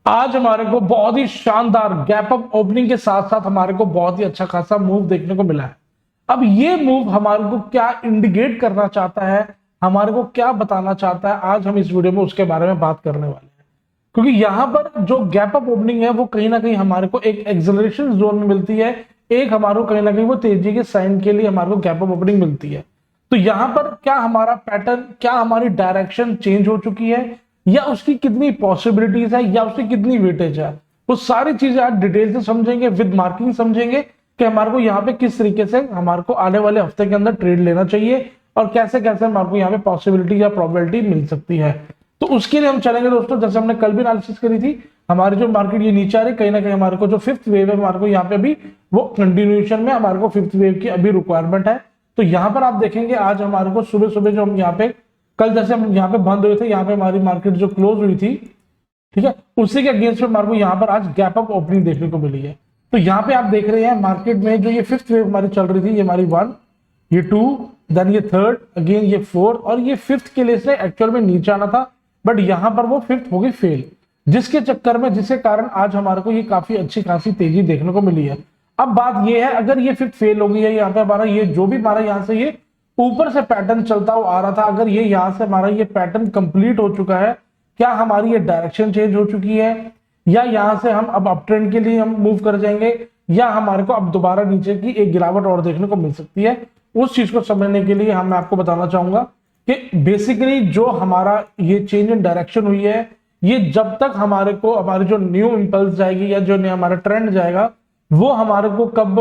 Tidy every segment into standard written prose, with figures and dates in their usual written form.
आज हमारे को बहुत ही शानदार गैप अप ओपनिंग के साथ साथ हमारे को बहुत ही अच्छा खासा मूव देखने को मिला है। अब ये मूव हमारे को क्या इंडिकेट करना चाहता है, हमारे को क्या बताना चाहता है, आज हम इस वीडियो में उसके बारे में बात करने वाले हैं। क्योंकि यहाँ पर जो गैप अप ओपनिंग है वो कहीं ना कहीं हमारे को एक एक्सेलरेशन जोन में मिलती है, एक हमारे को कहीं ना कहीं वो तेजी के साइन के लिए हमारे को गैप अप ओपनिंग मिलती है। तो यहाँ पर क्या हमारा पैटर्न, क्या हमारी डायरेक्शन चेंज हो चुकी है, या उसकी कितनी पॉसिबिलिटीज है, या उसकी कितनी वेटेज है, वो सारी चीजें आज डिटेल से समझेंगे, विद मार्किंग समझेंगे कि हमारे को यहाँ पे किस तरीके से हमारे को आने वाले हफ्ते के अंदर ट्रेड लेना चाहिए और कैसे कैसे हमारे को यहाँ पे पॉसिबिलिटी या प्रोबेबिलिटी मिल सकती है। तो उसके लिए हम चलेंगे दोस्तों, जैसे हमने कल भी एनालिसिस करी थी, हमारी जो मार्केट ये नीचे आ रही, कहीं ना कहीं हमारे को जो फिफ्थ वेव है हमारे को यहाँ पे अभी वो कंटिन्यूएशन में हमारे को फिफ्थ वेव की अभी रिक्वायरमेंट है। तो यहाँ पर आप देखेंगे आज हमारे को सुबह सुबह जो हम यहाँ पे कल जैसे हम यहाँ पे बंद हुए थे, यहाँ पे हमारी मार्केट जो क्लोज हुई थी, ठीक है, उसी के अगेंस्ट में हमारे को यहाँ पर आज गैप अप ओपनिंग देखने को मिली है। तो यहाँ पे आप देख रहे हैं मार्केट में जो ये फिफ्थ वेव हमारी चल रही थी, ये हमारी 1, ये 2, देन ये 3rd, अगेन ये 4 और ये 5th के लिए से एक्चुअल में नीचे आना था, बट यहाँ पर वो 5th हो गई फेल, जिसके चक्कर में जिसके कारण आज हमारे को ये काफी अच्छी खासी तेजी देखने को मिली है। अब बात ये है, अगर ये 5th फेल हो गई है, यहाँ पे हमारा ये जो भी हमारा यहाँ से ये ऊपर से पैटर्न चलता हुआ आ रहा था, अगर ये यहां से हमारा ये पैटर्न कंप्लीट हो चुका है, क्या हमारी ये डायरेक्शन चेंज हो चुकी है, या यहां से हम अब अप ट्रेंड के लिए हम मूव कर जाएंगे, या हमारे को अब दोबारा नीचे की एक गिरावट और देखने को मिल सकती है। उस चीज को समझने के लिए मैं आपको बताना चाहूंगा कि बेसिकली जो हमारा ये चेंज इन डायरेक्शन हुई है, ये जब तक हमारे को हमारी जो न्यू इंपल्स जाएगी या जो हमारा ट्रेंड जाएगा, वो हमारे को कब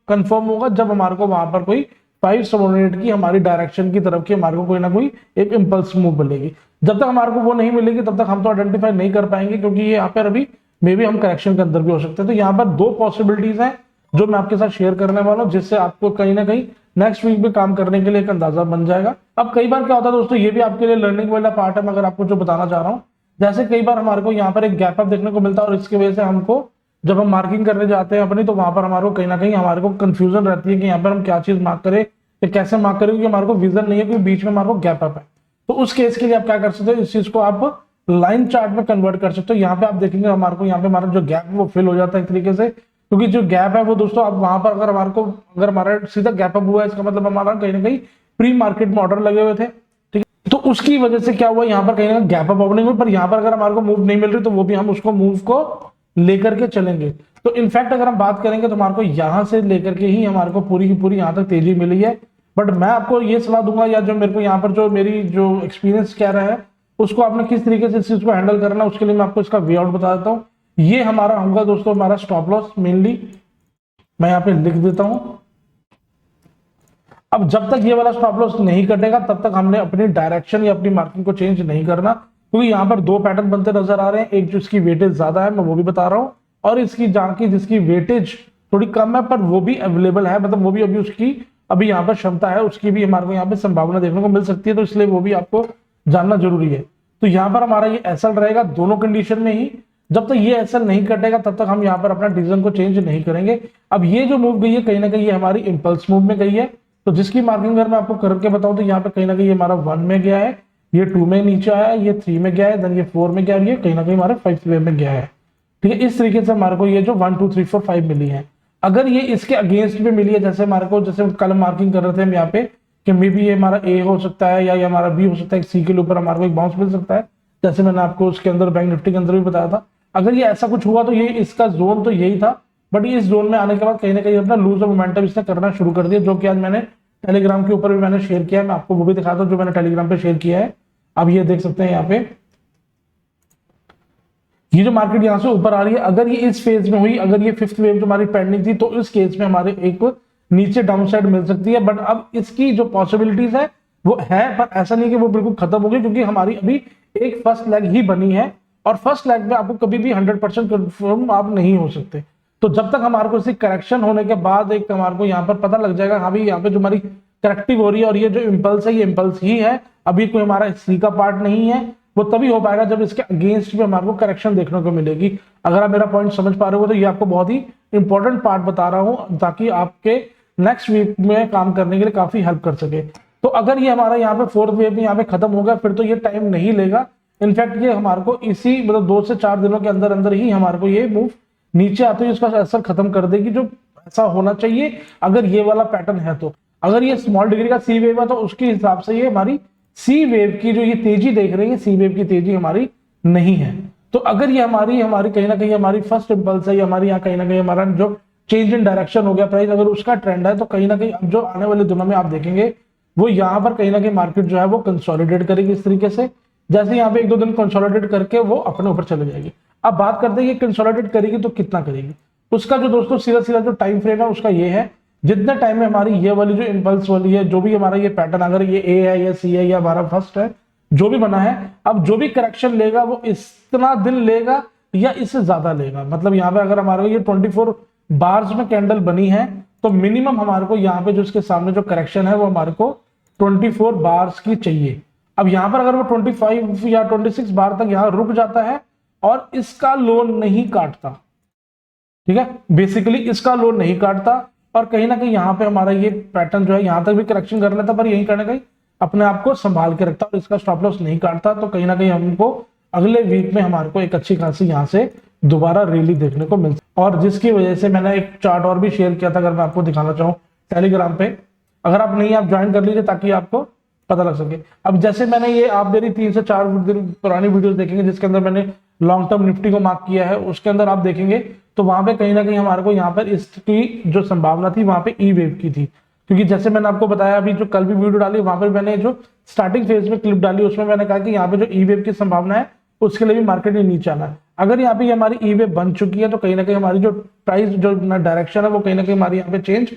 कंफर्म होगा, जब हमारे को वहां पर कोई 5 सबऑर्डिनेट की हमारी डायरेक्शन की तरफ की हमारे को कोई ना कोई एक इंपल्स मूव मिलेगी। जब तक हमारे को वो नहीं मिलेगी तब तक हम तो आइडेंटिफाई नहीं कर पाएंगे, क्योंकि ये यहाँ पर अभी मे बी हम करेक्शन के अंदर भी हो सकते हैं। तो यहाँ पर 2 पॉसिबिलिटीज हैं जो मैं आपके साथ शेयर करने वाला हूँ, जिससे आपको कहीं ना कहीं नेक्स्ट वीक में काम करने के लिए एक अंदाजा बन जाएगा। अब कई बार क्या होता है दोस्तों, ये भी आपके लिए लर्निंग वाला पार्ट है, मगर आपको जो बताना चाह रहा हूँ, जैसे कई बार हमारे को यहाँ पर एक गैप अप देखने को मिलता है और इसकी वजह से हमको जब हम मार्किंग करने जाते हैं अपनी, तो वहां पर हमारे को कहीं ना कहीं हमारे को कंफ्यूजन रहती है कि यहाँ पर हम क्या चीज मार्क करें, कैसे मार्क करें, क्योंकि हमारे को विजन नहीं है, क्योंकि बीच में हमारे को गैप अप है। तो उस केस के लिए आप क्या कर सकते हो, इस चीज को आप लाइन चार्ट में कन्वर्ट कर सकते हो। यहाँ पे आप देखेंगे हमारे को यहाँ पे हमारा जो गैप है वो फिल हो जाता है एक तरीके से, क्योंकि जो गैप है वो दोस्तों आप वहां पर अगर हमारे को अगर हमारा सीधा गैप अप हुआ है, इसका मतलब हमारा कहीं ना कहीं प्री मार्केट में ऑर्डर लगे हुए थे, ठीक है। तो उसकी वजह से क्या हुआ, यहाँ पर कहीं ना कहीं गैप अप ओपनिंग हुई, पर यहाँ पर अगर हमारे को मूव नहीं मिल रही तो वो भी हम उसको मूव को लेकर के चलेंगे। तो इनफैक्ट अगर हम बात करेंगे तो हमारे को यहां से लेकर के ही हमारे को पूरी की पूरी यहां तक तेजी मिली है। बट मैं आपको ये सलाह दूंगा, या जो मेरे को यहाँ पर जो मेरी जो एक्सपीरियंस कह रहा है, उसको आपने किस तरीके से इस चीज को हैंडल करना है, उसके लिए मैं आपको इसका वे आउट बता देता हूँ। ये हमारा होगा दोस्तों हमारा स्टॉप लॉस, मेनली मैं यहाँ पे लिख देता हूं। अब जब तक ये वाला स्टॉप लॉस नहीं कटेगा तब तक हमने अपनी डायरेक्शन या अपनी मार्किंग को चेंज नहीं करना, क्योंकि यहाँ पर 2 पैटर्न बनते नजर आ रहे हैं। एक जो इसकी वेटेज ज्यादा है, मैं वो भी बता रहा हूँ, और इसकी जहां की जिसकी वेटेज थोड़ी कम है पर वो भी अवेलेबल है, मतलब वो भी अभी उसकी अभी यहाँ पर क्षमता है, उसकी भी हमारे को यहाँ पे संभावना देखने को मिल सकती है। तो इसलिए वो भी आपको जानना जरूरी है। तो यहाँ पर हमारा ये एसएल रहेगा दोनों कंडीशन में ही। जब तक ये एसएल नहीं कटेगा तब तक हम यहाँ पर अपना डिसीजन को चेंज नहीं करेंगे। अब ये जो मूव गई है कहीं ना कहीं ये हमारी इंपल्स मूव में गई है, तो जिसकी मार्किंग अगर मैं आपको करके बताऊं तो यहाँ पे कहीं ना कहीं हमारा 1 में गया है, ये 2 में नीचे आया, ये 3 में गया है, देन ये 4 में गया है, ये कहीं ना कहीं हमारे 5th वेव में गया है, ठीक है। इस तरीके से हमारे को ये जो 1 2 3 4 5 मिली है, अगर ये इसके अगेंस्ट में मिली है, जैसे हमारे को जैसे कल मार्किंग कर रहे थे हम यहाँ पे कि मे बी ये हमारा ए हो सकता है या ये हमारा बी हो सकता है, सी के ऊपर हमारे को एक बाउंस मिल सकता है, जैसे मैंने आपको उसके अंदर बैंक निफ्टी के अंदर भी बताया था। अगर ये ऐसा कुछ हुआ तो ये इसका जोन तो यही था, बट ये इस जोन में आने के बाद कहीं ना कहीं अपना लूज ऑफ मोमेंटम इसने करना शुरू कर दिया, जो कि आज मैंने टेलीग्राम के ऊपर भी मैंने शेयर किया है। मैं आपको वो भी दिखाता हूं जो मैंने टेलीग्राम पे शेयर किया है। अब ये देख सकते हैं यहाँ पे ये जो मार्केट यहां से ऊपर आ रही है, अगर ये इस फेज में हुई, अगर ये 5th वेव जो हमारी पेंडिंग थी, तो इस केस में हमारे एक नीचे डाउन साइड मिल सकती है। बट अब इसकी जो पॉसिबिलिटीज है वो है, पर ऐसा नहीं कि वो बिल्कुल खत्म हो गई, क्योंकि हमारी अभी एक फर्स्ट लेग ही बनी है, और फर्स्ट लेग में आपको कभी भी 100% कंफर्म आप नहीं हो सकते। तो जब तक हमारे को इसी करेक्शन होने के बाद एक हमारे को यहाँ पर पता लग जाएगा, हाँ भाई यहाँ पे जो हमारी करेक्टिव हो रही है और ये जो इंपल्स है ये इंपल्स ही है, अभी कोई हमारा सी का पार्ट नहीं है, वो तभी हो पाएगा जब इसके अगेंस्ट में हमारे को करेक्शन देखने को मिलेगी। अगर आप मेरा पॉइंट समझ पा रहे हो तो ये आपको बहुत ही इंपॉर्टेंट पार्ट बता रहा हूं, ताकि आपके नेक्स्ट वीक में काम करने के लिए काफी हेल्प कर सके। तो अगर ये हमारा यहाँ पे 4th वेव में यहाँ पे खत्म हो गया, फिर तो ये टाइम नहीं लेगा, इनफैक्ट ये हमारे को इसी मतलब 2 से 4 दिनों के अंदर अंदर ही हमारे को ये मूव नीचे आते हुए इसका असर खत्म कर देगी, जो ऐसा होना चाहिए अगर ये वाला पैटर्न है। तो अगर ये स्मॉल डिग्री का सी वेव है तो उसके हिसाब से ये हमारी सी वेव की जो ये तेजी देख रही है, सी वेव की तेजी हमारी नहीं है। तो अगर ये हमारी कहीं ना कहीं हमारी फर्स्ट इंपल्स है, या हमारी यहाँ कहीं ना कहीं हमारा जो चेंज इन डायरेक्शन हो गया प्राइस, अगर उसका ट्रेंड है तो कहीं ना कहीं अब जो आने वाले दिनों में आप देखेंगे वो यहाँ पर कहीं ना कहीं मार्केट जो है वो कंसोलिडेट करेगी इस तरीके से। जैसे यहाँ पे 1-2 दिन कंसोलिडेट करके वो अपने ऊपर चले जाएगी। अब बात करते हैं ये कंसोलिडेट करेगी तो कितना करेगी, उसका जो दोस्तों सीधा सीधा जो टाइम फ्रेम है उसका ये है, जितने टाइम में हमारी ये वाली जो इंपल्स वाली है, जो भी हमारा ये पैटर्न, अगर ये ए है या सी है या हमारा फर्स्ट है जो भी बना है, अब जो भी करेक्शन लेगा वो इतना दिन लेगा या इससे ज्यादा लेगा। मतलब यहाँ पे अगर हमारे ये 24 बार्स में कैंडल बनी है तो मिनिमम हमारे को यहाँ पे जो इसके सामने जो करेक्शन है वो हमारे को 24 बार्स की चाहिए। अब यहाँ पर अगर वो 25 या 26 बार तक यहाँ रुक जाता है और इसका लोन नहीं काटता, ठीक है, बेसिकली इसका लोन नहीं काटता और कहीं ना कहीं यहाँ पे हमारा ये पैटर्न जो है यहाँ तक भी करेक्शन कर लेता, पर यही करने कहीं अपने आप को संभाल के रखता और इसका स्टॉप लॉस नहीं काटता, तो कहीं ना कहीं हमको अगले वीक में हमारे को एक अच्छी खासी यहाँ से दोबारा रैली देखने को मिलती है। और जिसकी वजह से मैंने एक चार्ट और भी शेयर किया था, अगर मैं आपको दिखाना चाहूँ टेलीग्राम पे, अगर आप नहीं आप ज्वाइन कर लीजिए ताकि आपको पता लग सके। अब जैसे मैंने ये आप मेरी 3 से 4 दिन पुरानी वीडियोस देखेंगे जिसके अंदर मैंने लॉन्ग टर्म निफ्टी को मार्क किया है, उसके अंदर आप देखेंगे तो वहां पे कहीं ना कहीं हमारे को यहाँ पर इसकी जो संभावना थी वहां पे ई वेव की थी, क्योंकि जैसे मैंने आपको बताया अभी जो कल भी वीडियो डाली वहां पर मैंने जो स्टार्टिंग फेज में क्लिप डाली उसमें मैंने कहा कि यहाँ पे जो ई वेव की संभावना है उसके लिए भी मार्केट ने नीचे आना है। अगर यहाँ पे हमारी ई वेव बन चुकी है तो कहीं ना कहीं हमारी जो प्राइस जो डायरेक्शन है वो कहीं ना कहीं हमारी यहाँ पे चेंज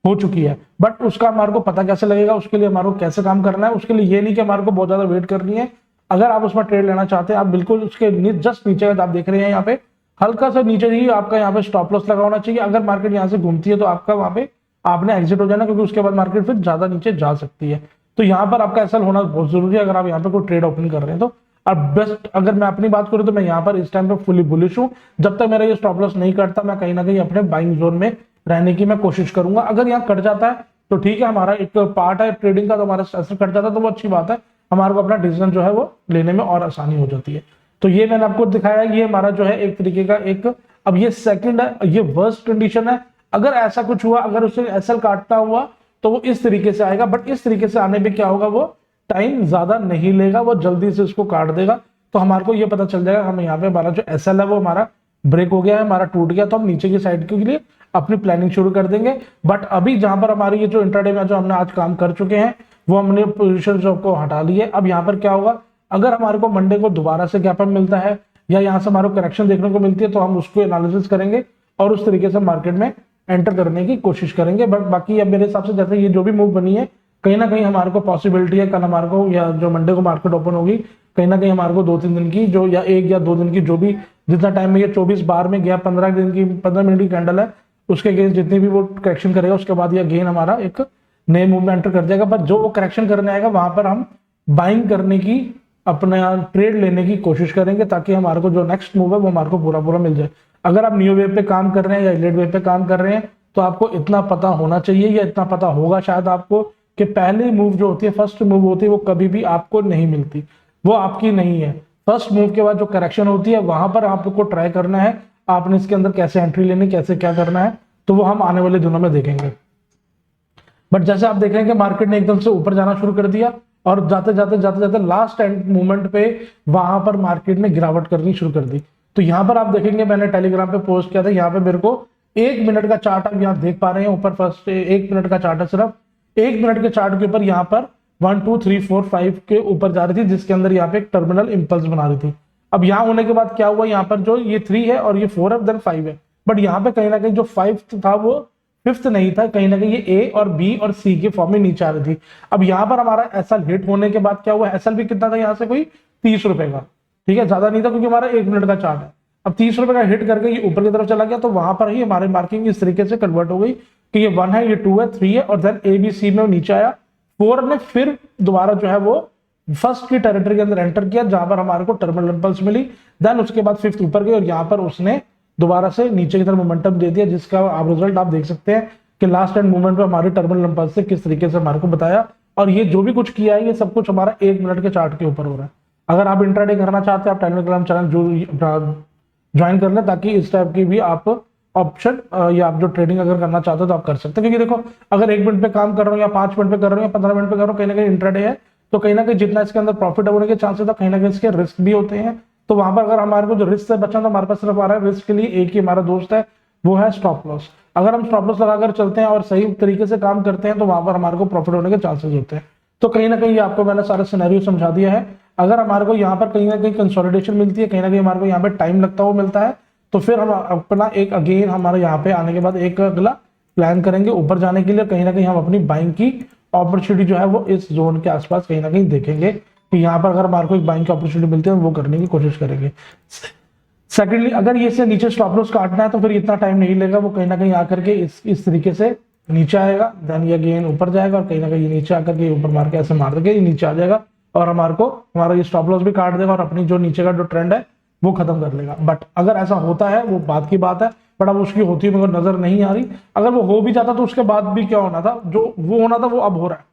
हो चुकी है। बट उसका हमारे को पता कैसे लगेगा, उसके लिए हमारे को कैसे काम करना है, उसके लिए ये नहीं कि हमारे को बहुत ज्यादा वेट करनी है। अगर आप उसमें ट्रेड लेना चाहते हैं आप बिल्कुल उसके जस्ट नीचे आप देख रहे हैं यहाँ पे हल्का सा नीचे ही आपका यहाँ पे स्टॉप लॉस लगा होना चाहिए। अगर मार्केट यहाँ से घूमती है तो आपका वहां पे आपने एग्जिट हो जाना, क्योंकि उसके बाद मार्केट फिर ज्यादा नीचे जा सकती है। तो यहाँ पर आपका ऐसा होना बहुत जरूरी है अगर आप यहाँ पे कोई ट्रेड ओपन कर रहे हैं तो। और बेस्ट अगर मैं अपनी बात करूं तो मैं यहाँ पर इस टाइम पे फुली बुलिश हूं, जब तक मेरा ये स्टॉप लॉस नहीं करता मैं कहीं ना कहीं अपने बाइंग जोन में रहने की मैं कोशिश करूंगा। अगर यहाँ कट जाता है तो ठीक है, हमारा एक पार्ट है ट्रेडिंग का, तो हमारा असर कट जाता है तो वो अच्छी बात है, हमारे को अपना डिसीजन जो है वो लेने में और आसानी हो जाती है। तो ये मैंने आपको दिखाया, ये हमारा जो है एक तरीके का एक, अब ये सेकंड है, ये वर्स्ट कंडीशन है। अगर ऐसा कुछ हुआ, अगर उसे एसएल काटता हुआ तो वो इस तरीके से आएगा, बट इस तरीके से आने पे क्या होगा, वो टाइम ज्यादा नहीं लेगा, वो जल्दी से इसको काट देगा। तो हमारे को ये पता चल जाएगा हम यहाँ पे हमारा जो एसएल है वो हमारा ब्रेक हो गया है, हमारा टूट गया, तो हम नीचे की साइड के लिए अपनी प्लानिंग शुरू कर देंगे। बट अभी जहां पर हमारी ये जो इंट्राडे में जो हमने आज काम कर चुके हैं वो हमने पोजीशन को हटा ली है। अब यहाँ पर क्या होगा, अगर हमारे को मंडे को दोबारा से गैप अप मिलता है या यहाँ से हमारे को करेक्शन देखने को मिलती है तो हम उसको एनालिसिस करेंगे और उस तरीके से मार्केट में एंटर करने की कोशिश करेंगे। बट बाकी अब मेरे हिसाब से जैसे ये जो भी मूव बनी है कहीं ना कहीं हमारे को पॉसिबिलिटी है कल हमारे को या जो मंडे को मार्केट ओपन होगी कहीं ना कहीं हमारे को 2-3 दिन की जो या 1 या 2 दिन की जो भी जितना टाइम में ये 24 बार में गया 15 मिनट की कैंडल है उसके अगेंस्ट जितनी भी वो करेक्शन करेगा उसके बाद ये अगेन हमारा एक नए मूव में एंटर कर जाएगा। पर जो वो करेक्शन करने आएगा वहां पर हम बाइंग करने की अपना ट्रेड लेने की कोशिश करेंगे ताकि हमारे को जो नेक्स्ट मूव है वो हमारे को पूरा मिल जाए। अगर आप न्यू वेव पे काम कर रहे हैं या लेट वेव पे काम कर रहे हैं तो आपको इतना पता होना चाहिए या इतना पता होगा शायद आपको कि पहली मूव जो होती है, फर्स्ट मूव होती है, वो कभी भी आपको नहीं मिलती, वो आपकी नहीं है। फर्स्ट मूव के बाद जो करेक्शन होती है वहां पर आपको ट्राई करना है आपने इसके अंदर कैसे एंट्री लेनी, कैसे क्या करना है, तो वो हम आने वाले दिनों में देखेंगे। बट जैसे आप देख रहे हैं कि मार्केट ने एकदम से ऊपर जाना शुरू कर दिया और जाते जाते लास्ट एंड मूवमेंट पे वहां पर मार्केट ने गिरावट करनी शुरू कर दी। तो यहाँ पर आप देखेंगे मैंने टेलीग्राम पे पोस्ट किया था, यहाँ पे मेरे को 1 मिनट का चार्ट आप यहाँ देख पा रहे हैं, ऊपर फर्स्ट 1 मिनट का चार्ट है, सिर्फ 1 मिनट के चार्ट के ऊपर यहाँ पर 1 2 3 4 5 के ऊपर जा रही थी, जिसके अंदर यहाँ पे एक टर्मिनल इंपल्स बना रही थी। अब यहाँ होने के बाद क्या हुआ, यहाँ पर जो ये 3 है और ये 4 है देन 5 है, बट यहाँ पे कहीं ना कहीं जो 5 था वो 5th नहीं था, कहीं ना कहीं ये ए और बी और सी के फॉर्म में नीचे आ रही थी। अब यहाँ पर हमारा एसएल हिट होने के बाद क्या हुआ, एसएल भी कितना था यहाँ से कोई 30 रुपए का, ठीक है, ज्यादा नहीं था क्योंकि हमारा 1 मिनट का चार्ट है। अब 30 रुपए का हिट करके ये ऊपर की तरफ चला गया, तो वहां पर ही हमारी मार्किंग इस तरीके से कन्वर्ट हो गई कि ये 1 है, ये 2 है, 3 है और देन ए बी सी में नीचे आया। 4 ने फिर दोबारा जो है वो फर्स्ट की टेरिटरी के अंदर एंटर किया जहां पर हमारे को टर्मिनल इंपल्स मिली, देन उसके बाद 5th ऊपर गई और यहाँ पर उसने दोबारा से नीचे की तरफ मोमेंटम दे दिया, जिसका आप रिजल्ट आप देख सकते हैं कि लास्ट एंड मूवमेंट पे हमारे टर्मिनल इंपल्स से किस तरीके से हमारे को बताया। और ये जो भी कुछ किया है ये सब कुछ हमारा 1 मिनट के चार्ट के ऊपर हो रहा है। अगर आप इंट्राडे करना चाहते हैं आप टेलीग्राम चैनल जो ज्वाइन कर लें, ताकि इस टाइप की भी आप ऑप्शन या आप जो ट्रेडिंग अगर करना चाहते हो तो आप कर सकते हैं। क्योंकि देखो अगर 1 मिनट पे काम कर रहे हो या 5 मिनट पे कर रहे हो या 15 मिनट पे कर रहे हो, कहीं ना कहीं इंट्राडे है तो कहीं ना कहीं जितना इसके अंदर प्रॉफिट होने के चांसेस है, कहीं ना कहीं इसके रिस्क भी होते हैं। तो वहां पर अगर हमारे को जो रिस्क से बचना, तो हमारे पास सिर्फ आ रहा है रिस्क के लिए एक ही हमारा दोस्त है, वो है स्टॉप लॉस। अगर हम स्टॉप लॉस लगाकर चलते हैं और सही तरीके से काम करते हैं तो वहां पर हमारे को प्रॉफिट होने के चांसेस होते हैं। तो कहीं ना कहीं आपको मैंने सारा सिनेरियो समझा दिया है। अगर हमारे को यहाँ पर कहीं ना कहीं कंसोलिडेशन मिलती है, कहीं ना कहीं हमारे को यहाँ पे टाइम लगता हुआ मिलता है, तो फिर हम अपना एक अगेन हमारे यहाँ पे आने के बाद एक अगला प्लान करेंगे ऊपर जाने के लिए। कहीं ना कहीं हम अपनी बाइंग की अपॉर्चुनिटी जो है वो इस जोन के आसपास कहीं ना कहीं देखेंगे कि यहाँ पर अगर हमारे को एक बाइंग की अपॉर्चुनिटी मिलती है वो करने की कोशिश करेंगे। सेकेंडली, अगर ये से नीचे स्टॉप लॉस काटना है तो फिर इतना टाइम नहीं लेगा, वो कहीं ना कहीं आकर के इस तरीके से नीचे आएगा, देन ये अगेन ऊपर जाएगा और कहीं ना कहीं नीचे आकर के ऊपर मार के ऐसे मार देगा, ये नीचे आ जाएगा और हमारा ये स्टॉप लॉस भी काट देगा और अपनी जो नीचे का जो ट्रेंड है वो खत्म कर लेगा। बट अगर ऐसा होता है वो बात की बात है, बट अब उसकी होती है मगर नजर नहीं आ रही। अगर वो हो भी जाता तो उसके बाद भी क्या होना था, जो वो होना था वो अब हो रहा है,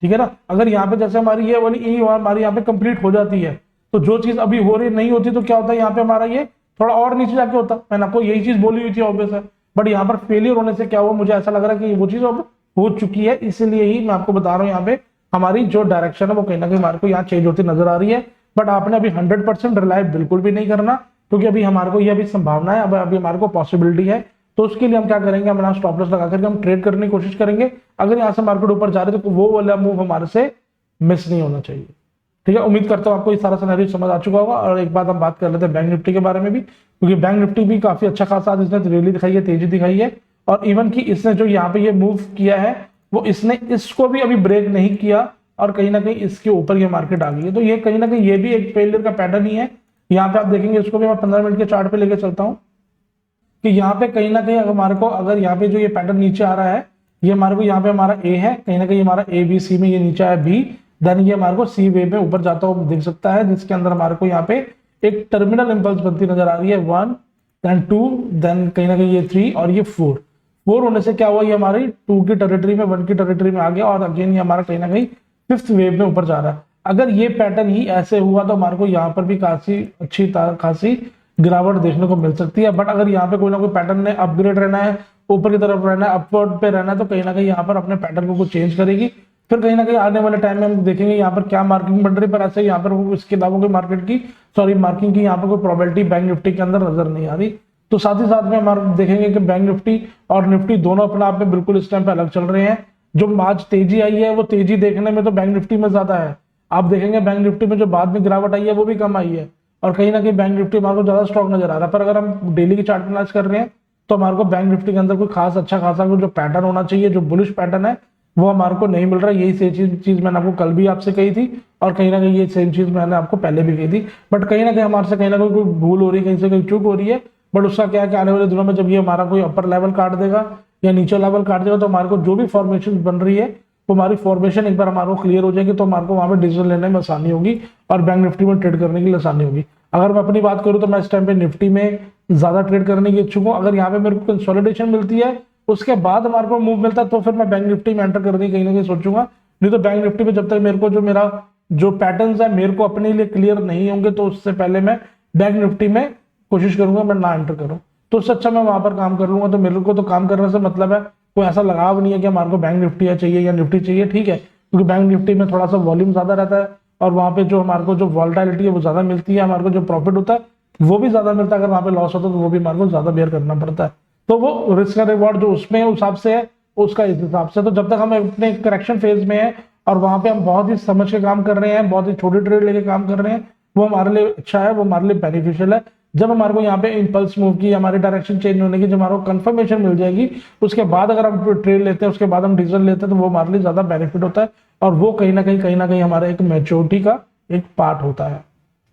ठीक है ना। अगर यहाँ पे जैसे हमारी ये वाली ई हमारी यहाँ पे कंप्लीट हो जाती है, तो जो चीज अभी हो रही नहीं होती तो क्या होता है, यहाँ पे हमारा ये थोड़ा और नीचे जाके होता। मैंने आपको यही चीज बोली हुई थी ऑब्वियस है, बट यहाँ पर फेलियर होने से क्या हुआ, मुझे ऐसा लग रहा है कि वो चीज अब हो चुकी है, इसीलिए ही मैं आपको बता रहा हूँ यहाँ पे हमारी जो डायरेक्शन है वो कहीं ना कहीं हमारे को यहाँ चेंज होती नजर आ रही है। बट आपने अभी 100% रिलाय बिल्कुल भी नहीं करना, क्योंकि अभी हमारे को ये अभी संभावना है, अभी हमारे को पॉसिबिलिटी है। तो उसके लिए हम क्या करेंगे, हम स्टॉप लॉस लगा करके हम ट्रेड करने की कोशिश करेंगे। अगर यहाँ से मार्केट ऊपर जा रहे तो वो वाला मूव हमारे से मिस नहीं होना चाहिए, ठीक है। उम्मीद करता हूँ आपको ये सारा सिनेरियो समझ आ चुका होगा। और एक बात हम बात कर लेते हैं बैंक निफ्टी के बारे में भी, क्योंकि बैंक निफ्टी भी काफी अच्छा खासा आज इसने रैली दिखाई है, तेजी दिखाई है। और इवन की इसने जो यहाँ पे ये मूव किया है वो इसने इसको भी अभी ब्रेक नहीं किया और कहीं ना कहीं इसके ऊपर ये मार्केट आ गई है। तो ये कहीं ना कहीं ये भी एक फेलियर का पैटर्न ही है। यहाँ पे आप देखेंगे, इसको भी मैं 15 मिनट के चार्ट पे लेके चलता हूँ कि यहाँ पे कहीं ना कहीं हमारे को अगर यहाँ पे जो ये पैटर्न नीचे आ रहा है, ये हमारे को यहाँ पे हमारा ए है, कहीं ना कहीं हमारा ए बी सी में ये नीचे आया बी, देन ये हमारे को सी वेव में ऊपर जाता हुआ दिख सकता है, जिसके अंदर हमारे को यहाँ पे एक टर्मिनल इंपल्स बनती नजर आ रही है, 1 देन 2 देन कहीं ना कहीं ये 3 और ये 4 होने से क्या हुआ, ये हमारी 2 की टेरिटरी में 1 की टेरिटरी में आ गया और अगेन ये हमारा कहीं ना कहीं 5th वेव में ऊपर जा रहा है। अगर ये पैटर्न ही ऐसे हुआ तो हमारे को यहाँ पर भी काफी अच्छी खासी गिरावट देखने को मिल सकती है। बट अगर यहाँ पे कोई ना कोई पैटर्न ने अपग्रेड रहना है, ऊपर की तरफ रहना है, अपवर्ड पे रहना है, तो कहीं ना कहीं यहाँ पर अपने पैटर्न को कुछ चेंज करेगी। फिर कहीं ना कहीं आने वाले टाइम में हम देखेंगे यहाँ पर क्या मार्किंग बन रही, पर ऐसे यहाँ पर इसके अलावा कोई मार्केट की मार्किंग की यहाँ पर कोई प्रोबेबिलिटी बैंक निफ्टी के अंदर नजर नहीं आ रही। तो साथ ही साथ में हमारे देखेंगे कि बैंक निफ्टी और निफ्टी दोनों अपने आप में बिल्कुल इस टाइम पे अलग चल रहे हैं। जो आज तेजी आई है वो तेजी देखने में तो बैंक निफ्टी में ज्यादा है। आप देखेंगे बैंक निफ्टी में जो बाद में गिरावट आई है वो भी कम आई है और कहीं ना कहीं बैंक निफ्टी हमारे को ज्यादा स्ट्रॉन्ग नजर आ रहा है। पर अगर हम डेली की चार्ट एनालिसिस कर रहे हैं तो हमारे को बैंक निफ्टी के अंदर कोई खास अच्छा खासा जो पैटर्न होना चाहिए, जो बुलिश पैटर्न है, वो हमारे को नहीं मिल रहा। यही सेम चीज मैंने आपको कल भी आपसे कही थी और कहीं ना कहीं ये सेम चीज मैंने आपको पहले भी कही थी। बट कहीं ना कहीं हमारे से कहीं ना कोई भूल हो रही है, कहीं से कहीं चूक हो रही है। बट उसका क्या है कि आने वाले दिनों में जब ये हमारा कोई अपर लेवल काट देगा या नीचे लेवल काट देगा तो हमारे को जो भी फॉर्मेशन बन रही है वो हमारी फॉर्मेशन एक बार हमारे को क्लियर हो जाएगी, तो हमारे को वहां पे डिसीजन लेने में आसानी होगी और बैंक निफ्टी में ट्रेड करने के लिए आसानी होगी। अगर मैं अपनी बात करूं तो मैं इस टाइम पे निफ्टी में ज्यादा ट्रेड करने की इच्छुक हूं। अगर यहाँ पे मेरे को कंसोलिडेशन मिलती है उसके बाद हमारे को मूव मिलता है तो फिर मैं बैंक निफ्टी में एंटर करने की कहीं ना कहीं सोचूंगा। नहीं तो बैंक निफ्टी में जब तक मेरे को मेरा जो पैटर्न है मेरे को अपने लिए क्लियर नहीं होंगे तो उससे पहले मैं बैंक निफ्टी में कोशिश करूंगा मैं ना एंटर करूं। तो उससे अच्छा मैं वहां पर काम कर लूंगा। तो मेरे को तो काम करने से मतलब है, कोई ऐसा लगाव नहीं है कि हमारे को बैंक निफ्टी चाहिए या निफ्टी चाहिए, ठीक है, क्योंकि बैंक निफ्टी में थोड़ा सा वॉल्यूम ज्यादा रहता है और वहां पे जो हमारे को जो वॉलेटिलिटी है वो ज्यादा मिलती है, हमारे को जो प्रॉफिट होता है वो भी ज्यादा मिलता है। अगर वहां पे लॉस होता है तो वो भी हमारे को ज्यादा बेयर करना पड़ता है। तो वो रिस्क का रिवॉर्ड जो उसमें उस हिसाब से है उसका इस हिसाब से। तो जब तक हम अपने करेक्शन फेज में है और वहां पे हम बहुत ही समझ के काम कर रहे हैं, बहुत ही छोटी ट्रेड लेके काम कर रहे हैं, वो हमारे लिए अच्छा है, वो हमारे लिए बेनिफिशियल है। जब हमारे को यहाँ पे इंपल्स मूव की, हमारी डायरेक्शन चेंज होने की जब हमारे को कंफर्मेशन मिल जाएगी, उसके बाद अगर हम ट्रेड लेते हैं, उसके बाद हम डिसीजन लेते हैं, तो वो हमारे लिए ज्यादा बेनिफिट होता है और वो कहीं ना कहीं हमारा एक मैच्योरिटी का एक पार्ट होता है।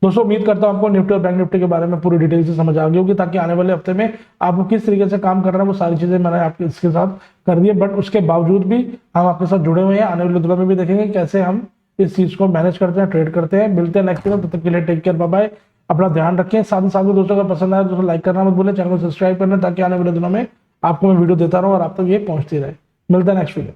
दोस्तों उम्मीद करता हूं आपको निफ्टी और बैंक निफ्टी के बारे में पूरी डिटेल से समझ आ गई होगी, ताकि आने वाले हफ्ते में आपको किस तरीके से काम करना है वो सारी चीजें मैंने आपके इसके साथ कर दी है। बट उसके बावजूद भी हम आपके साथ जुड़े हुए हैं। आने वाले दिनों में भी देखेंगे कैसे हम इस चीज को मैनेज करते हैं, ट्रेड करते हैं। मिलते हैं नेक्स्ट वीडियो, तब तक के लिए टेक केयर, बाय बाय, अपना ध्यान रखें। साथ ही साथ में दोस्तों अगर पसंद आए दोस्तों लाइक करना मत भूलें, चैनल को सब्सक्राइब करना ताकि आने वाले दिनों में आपको मैं वीडियो देता रहूं और आप तक ये पहुंचती रहे। मिलते हैं नेक्स्ट वीडियो।